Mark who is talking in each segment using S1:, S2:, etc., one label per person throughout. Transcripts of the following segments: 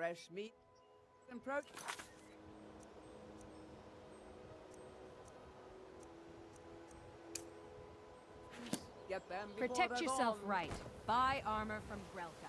S1: fresh meat and protein. Get them before
S2: Protect
S1: they're
S2: yourself
S1: gone.
S2: right. Buy armor from Grelka.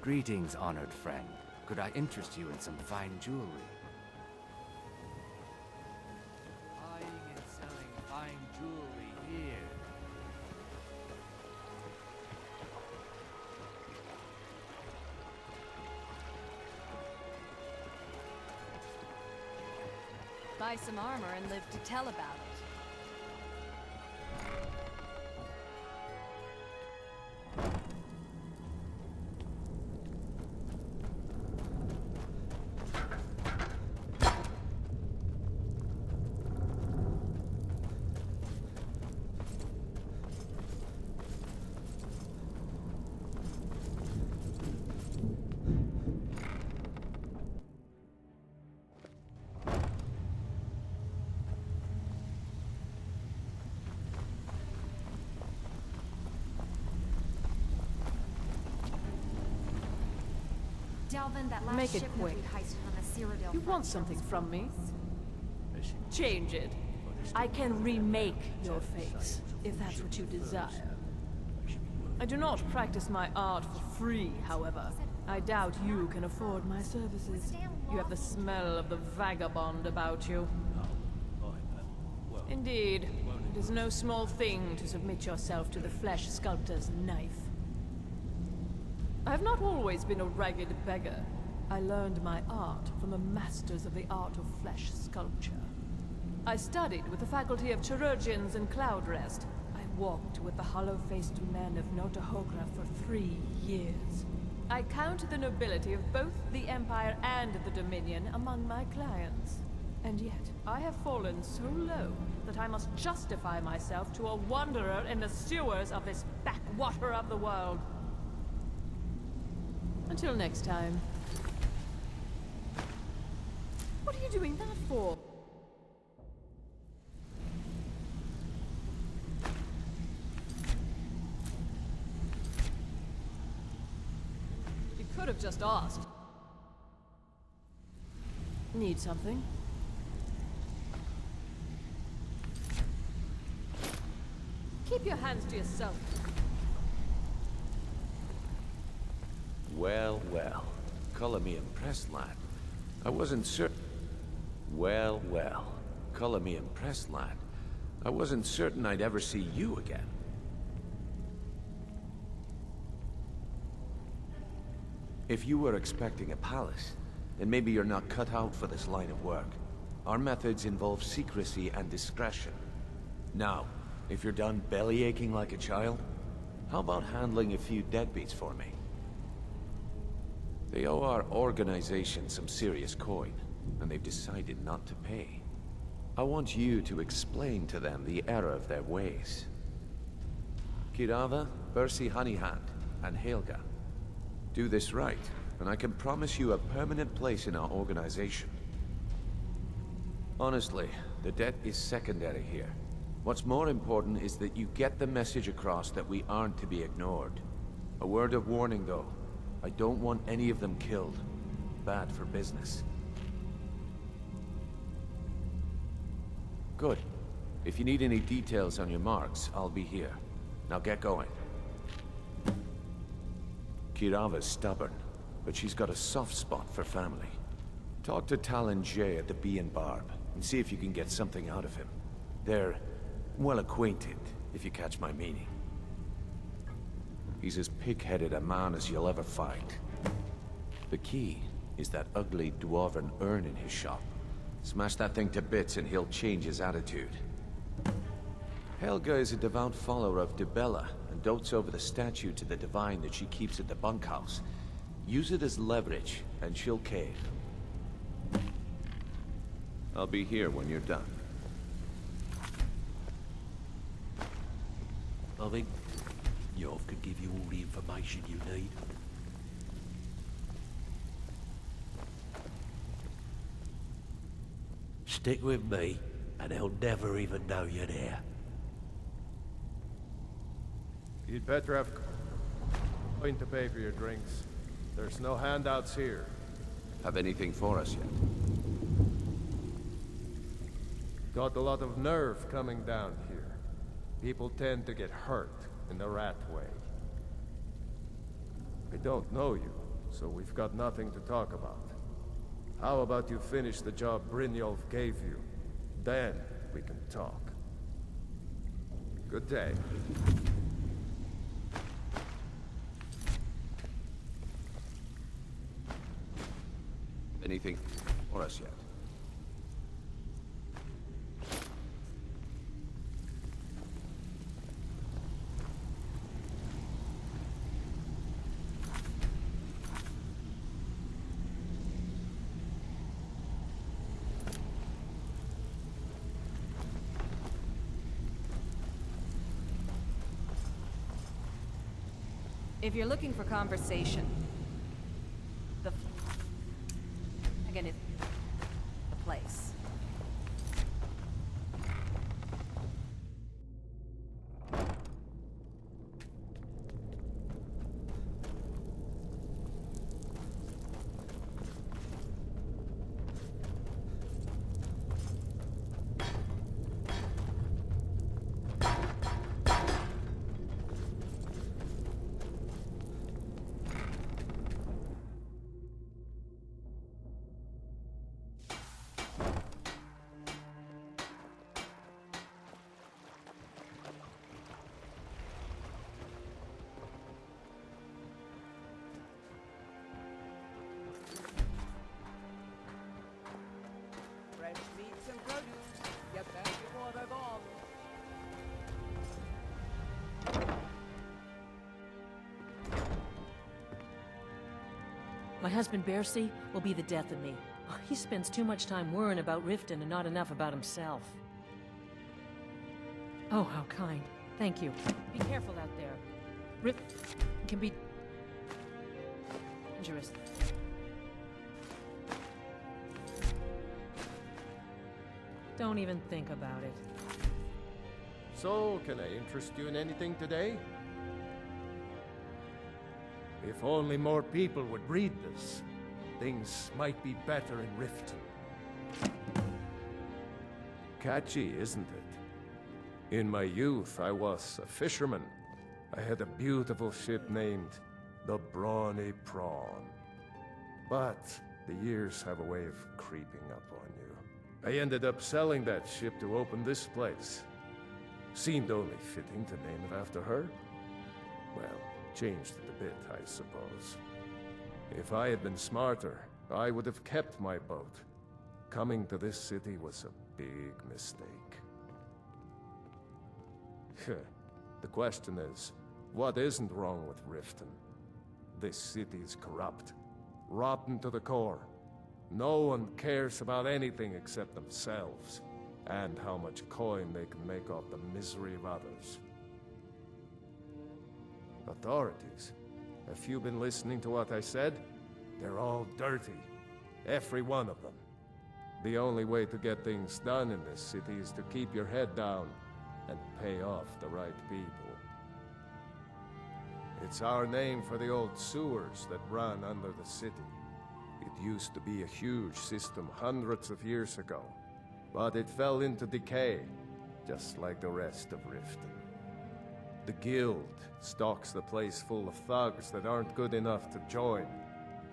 S3: Greetings, honored friend. Could I interest you in some fine jewelry?
S4: Buying and selling fine jewelry here.
S2: Buy some armor and live to tell about it.
S5: Delvin, that last
S6: Make it
S5: ship
S6: quick.
S5: that we heisted on the Cyrodiil
S6: You
S5: front
S6: want
S5: shows
S6: something
S5: us
S6: from me?
S5: progress.
S6: Change it. I can remake your face, if that's what you desire. I do not practice my art for free, however. I doubt you can afford my services. You have the smell of the vagabond about you. Indeed, it is no small thing to submit yourself to the flesh sculptor's knife. I have not always been a ragged beggar. I learned my art from the masters of the art of flesh sculpture. I studied with the faculty of chirurgeons and Cloudrest. I walked with the hollow-faced men of Notahogra for 3 years. I count the nobility of both the Empire and the Dominion among my clients. And yet, I have fallen so low that I must justify myself to a wanderer in the sewers of this backwater of the world. Until next time. What are you doing that for? You could have just asked. Need something? Keep your hands to yourself.
S7: Well, well. Color me impressed, lad. I wasn't certain. Well, well. Color me impressed, lad. I wasn't certain I'd ever see you again. If you were expecting a palace, then maybe you're not cut out for this line of work. Our methods involve secrecy and discretion. Now, if you're done bellyaching like a child, how about handling a few deadbeats for me? They owe our organization some serious coin, and they've decided not to pay. I want you to explain to them the error of their ways. Kirava, Bersi Honeyhand, and Helga. Do this right, and I can promise you a permanent place in our organization. Honestly, the debt is secondary here. What's more important is that you get the message across that we aren't to be ignored. A word of warning, though. I don't want any of them killed. Bad for business. Good. If you need any details on your marks, I'll be here. Now get going. Kirava's stubborn, but she's got a soft spot for family. Talk to Talon Jay at the Bee and Barb, and see if you can get something out of him. They're well acquainted, if you catch my meaning. He's as pig-headed a man as you'll ever find. The key is that ugly dwarven urn in his shop. Smash that thing to bits and he'll change his attitude. Helga is a devout follower of Dibella and dotes over the statue to the divine that she keeps at the bunkhouse. Use it as leverage, and she'll cave. I'll be here when you're done.
S8: I think Yov can give you all the information you need. Stick with me, and they'll never even know you're there.
S9: You'd better have coin to pay for your drinks. There's no handouts here.
S7: Have anything for us yet?
S9: Got a lot of nerve coming down here. People tend to get hurt in the rat way. I don't know you, so we've got nothing to talk about. How about you finish the job Brynjolf gave you? Then we can talk. Good day.
S7: Anything for us yet?
S2: If you're looking for conversation, again, it's the place.
S1: Fresh meats and produce. Get back before they're gone.
S10: My husband Bercy will be the death of me. He spends too much time worrying about Riften and not enough about himself. Oh, how kind. Thank you. Be careful out there. Rif can be dangerous. Don't even think about it.
S9: So, can I interest you in anything today? If only more people would read this, things might be better in Riften. Catchy, isn't it? In my youth, I was a fisherman. I had a beautiful ship named the Brawny Prawn. But the years have a way of creeping up on you. I ended up selling that ship to open this place. Seemed only fitting to name it after her. Well, changed it a bit, I suppose. If I had been smarter, I would have kept my boat. Coming to this city was a big mistake. The question is, what isn't wrong with Riften? This city is corrupt, rotten to the core. No one cares about anything except themselves, and how much coin they can make off the misery of others. Authorities, have you been listening to what I said? They're all dirty. Every one of them. The only way to get things done in this city is to keep your head down and pay off the right people. It's our name for the old sewers that run under the city. It used to be a huge system hundreds of years ago, but it fell into decay, just like the rest of Riften. The guild stocks the place full of thugs that aren't good enough to join,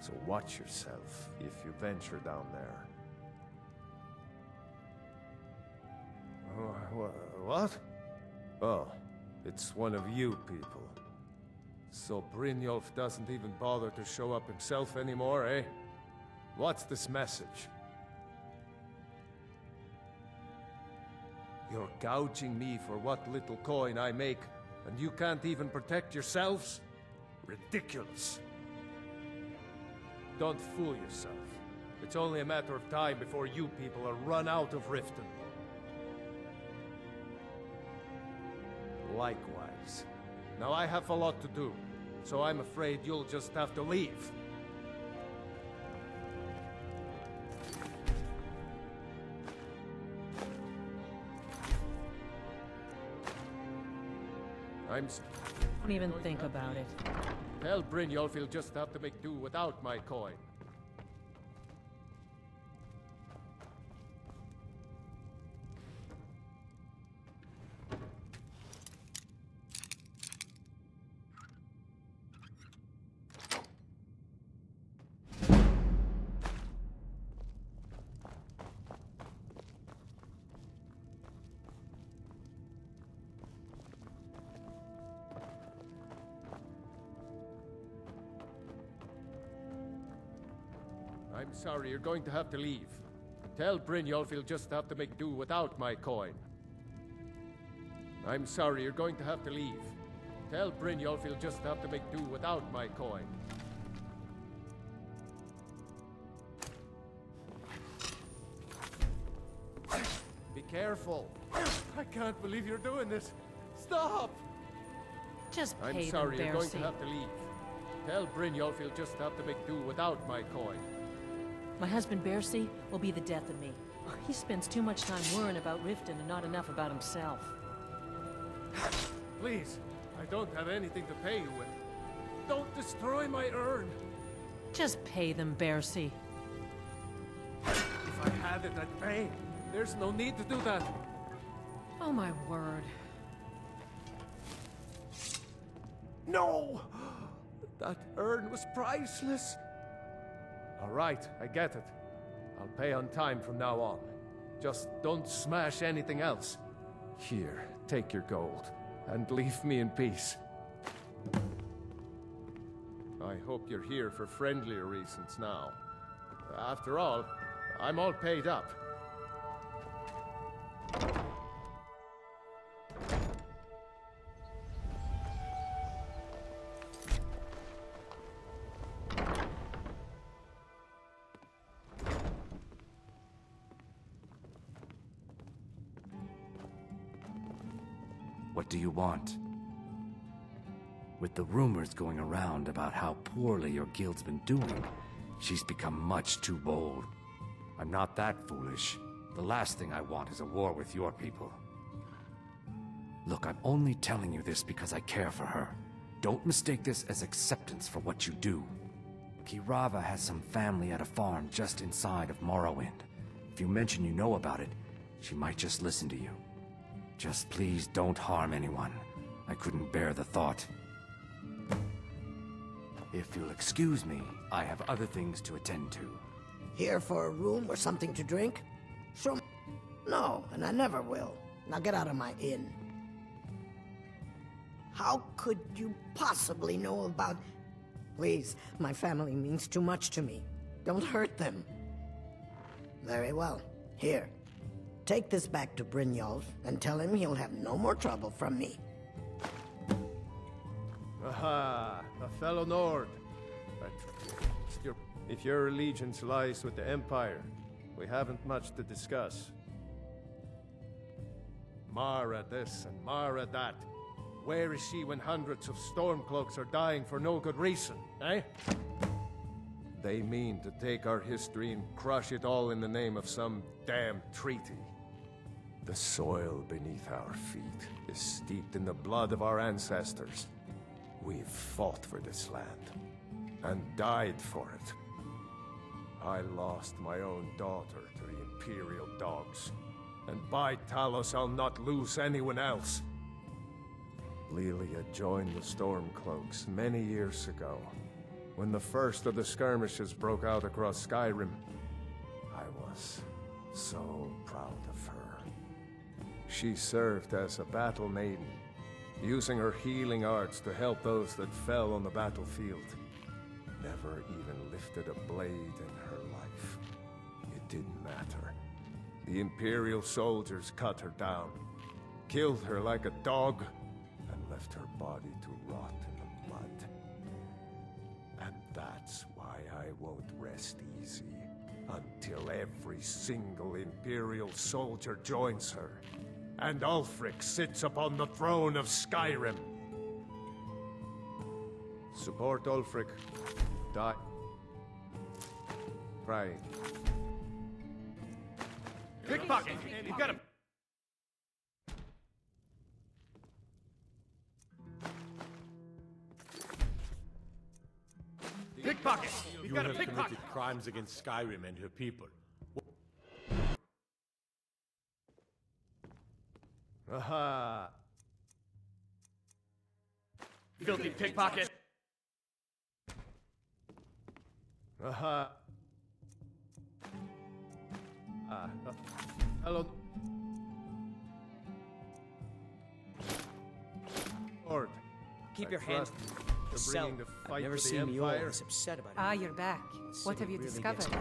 S9: so watch yourself if you venture down there. What? Oh, it's one of you people. So Brynjolf doesn't even bother to show up himself anymore, eh? What's this message? You're gouging me for what little coin I make, and you can't even protect yourselves? Ridiculous. Don't fool yourself. It's only a matter of time before you people are run out of Riften. Likewise. Now I have a lot to do, so I'm afraid you'll just have to leave.
S10: Don't even think about it.
S9: Tell Brynjolf he'll just have to make do without my coin. I'm sorry, you're going to have to leave. Tell Brynjolf he'll just have to make do without my coin. I'm sorry, you're going to have to leave. Tell Brynjolf he'll just have to make do without my coin. Be careful. I can't believe you're doing this. Stop!
S10: Just pay
S9: I'm
S10: them,
S9: sorry, you're going to
S10: Bercy.
S9: have to leave. Tell Brynjolf he'll just have to make do without my coin.
S10: My husband Bercy will be the death of me. He spends too much time worrying about Riften and not enough about himself.
S9: Please, I don't have anything to pay you with. Don't destroy my urn.
S10: Just pay them, Bercy.
S9: If I had it, I'd pay. There's no need to do that.
S10: Oh my word.
S9: No! That urn was priceless. All right, I get it. I'll pay on time from now on. Just don't smash anything else. Here, take your gold, and leave me in peace. I hope you're here for friendlier reasons now. After all, I'm all paid up.
S3: What do you want? With the rumors going around about how poorly your guild's been doing, she's become much too bold. I'm not that foolish. The last thing I want is a war with your people. Look, I'm only telling you this because I care for her. Don't mistake this as acceptance for what you do. Kirava has some family at a farm just inside of Morrowind. If you mention you know about it, she might just listen to you. Just please don't harm anyone. I couldn't bear the thought. If you'll excuse me, I have other things to attend to.
S11: Here for a room or something to drink? Sure. No, and I never will. Now get out of my inn. How could you possibly know about... Please, my family means too much to me. Don't hurt them. Very well. Here. Take this back to Brynjolf and tell him he'll have no more trouble from me.
S9: Aha, a fellow Nord. But if your allegiance lies with the Empire, we haven't much to discuss. Mara this and Mara that. Where is she when hundreds of Stormcloaks are dying for no good reason, eh? They mean to take our history and crush it all in the name of some damn treaty. The soil beneath our feet is steeped in the blood of our ancestors. We've fought for this land, and died for it. I lost my own daughter to the Imperial dogs, and by Talos I'll not lose anyone else. Lilia joined the Stormcloaks many years ago, when the first of the skirmishes broke out across Skyrim. I was so proud of her. She served as a battle maiden, using her healing arts to help those that fell on the battlefield. Never even lifted a blade in her life. It didn't matter. The Imperial soldiers cut her down, killed her like a dog, and left her body to rot in the mud. And that's why I won't rest easy until every single Imperial soldier joins her, and Ulfric sits upon the throne of Skyrim.
S7: Support Ulfric. Die. Trying.
S8: Pickpocket! You've got him! Pickpocket! You've got a pickpocket!
S12: Committed crimes against Skyrim and her people.
S9: Aha!
S8: Filthy pickpocket!
S9: Aha! Hello. Lord.
S13: Keep your
S9: I
S13: hands
S9: trust
S13: to
S9: you're
S13: yourself.
S9: bringing the
S13: I've
S9: fight
S13: never
S9: to the
S13: seen you all
S9: Empire.
S13: this upset about it.
S2: Ah, you're back.
S13: The
S2: What
S13: city
S2: have you
S13: really
S2: discovered?
S13: gets me.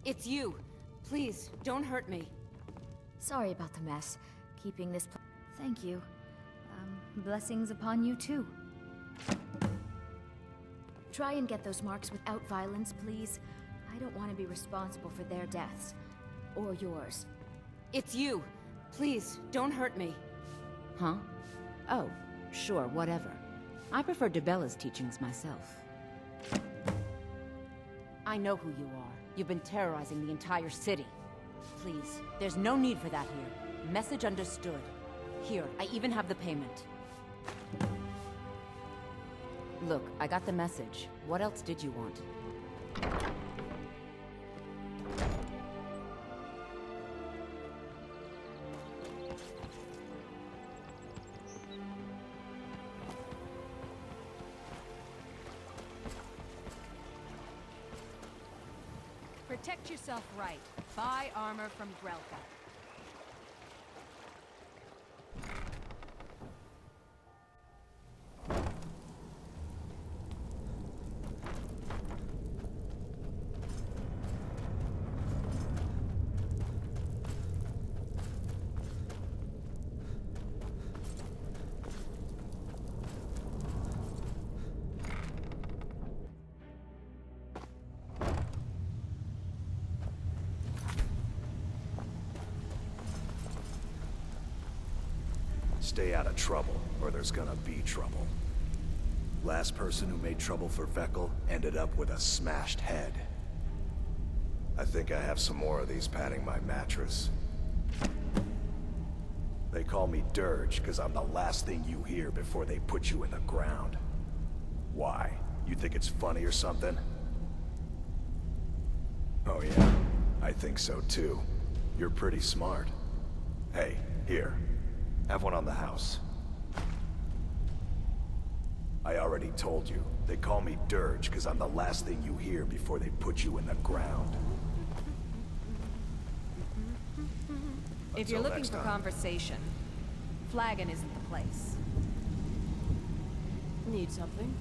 S14: It's you. Please, don't hurt me.
S5: Sorry about the mess. Keeping this Thank you. Blessings upon you too. Try and get those marks without violence, please. I don't want to be responsible for their deaths. Or yours.
S14: It's you. Please, don't hurt me.
S15: Huh? Oh, sure, whatever. I prefer Debella's teachings myself.
S14: I know who you are. You've been terrorizing the entire city. Please, there's no need for that here. Message understood. Here, I even have the payment. Look, I got the message. What else did you want?
S2: Protect yourself right. Buy armor from Grelka.
S16: Stay out of trouble, or there's gonna be trouble. Last person who made trouble for Vekel ended up with a smashed head. I think I have some more of these padding my mattress. They call me Dirge because I'm the last thing you hear before they put you in the ground. Why? You think it's funny or something? Oh yeah, I think so too. You're pretty smart. Hey, here. Have one on the house. I already told you. They call me Dirge because I'm the last thing you hear before they put you in the ground.
S2: If you're
S16: Until
S2: looking
S16: next
S2: for
S16: time.
S2: conversation, Flagon isn't the place.
S6: Need something?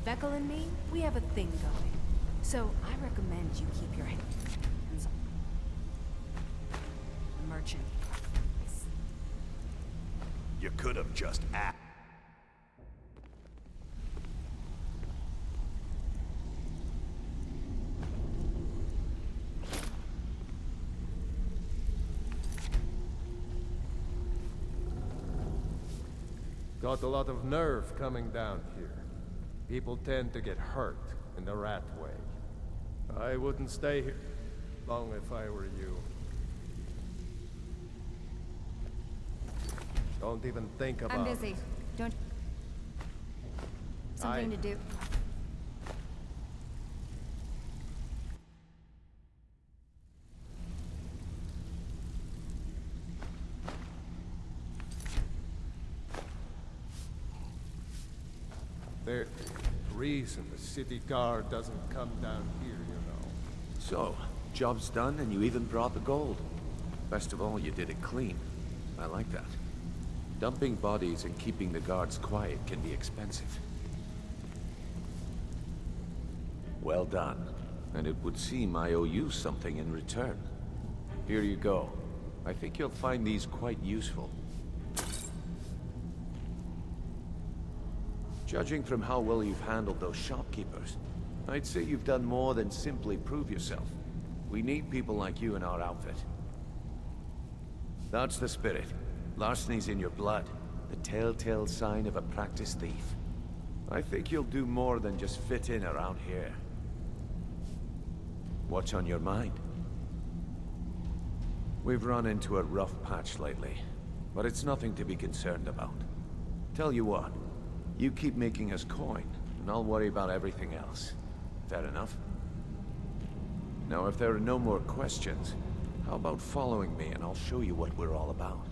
S2: Vekel and me, we have a thing going. So I recommend you keep your hands on the merchant.
S16: You could have just asked.
S9: Got a lot of nerve coming down here. People tend to get hurt in the rat way. I wouldn't stay here long if I were you. Don't even think about
S5: I'm busy. Don't... Something to do.
S9: There's a reason the city guard doesn't come down here, you know.
S12: So,
S7: Job's done, and you even brought the gold. Best of all, you did it clean. I like that. Dumping bodies and keeping the guards quiet can be expensive. Well done. And it would seem I owe you something in return. Here you go. I think you'll find these quite useful. Judging from how well you've handled those shopkeepers, I'd say you've done more than simply prove yourself. We need people like you in our outfit. That's the spirit. Larceny's in your blood. The telltale sign of a practiced thief. I think you'll do more than just fit in around here. What's on your mind? We've run into a rough patch lately, but it's nothing to be concerned about. Tell you what, you keep making us coin, and I'll worry about everything else. Fair enough? Now, if there are no more questions, how about following me and I'll show you what we're all about?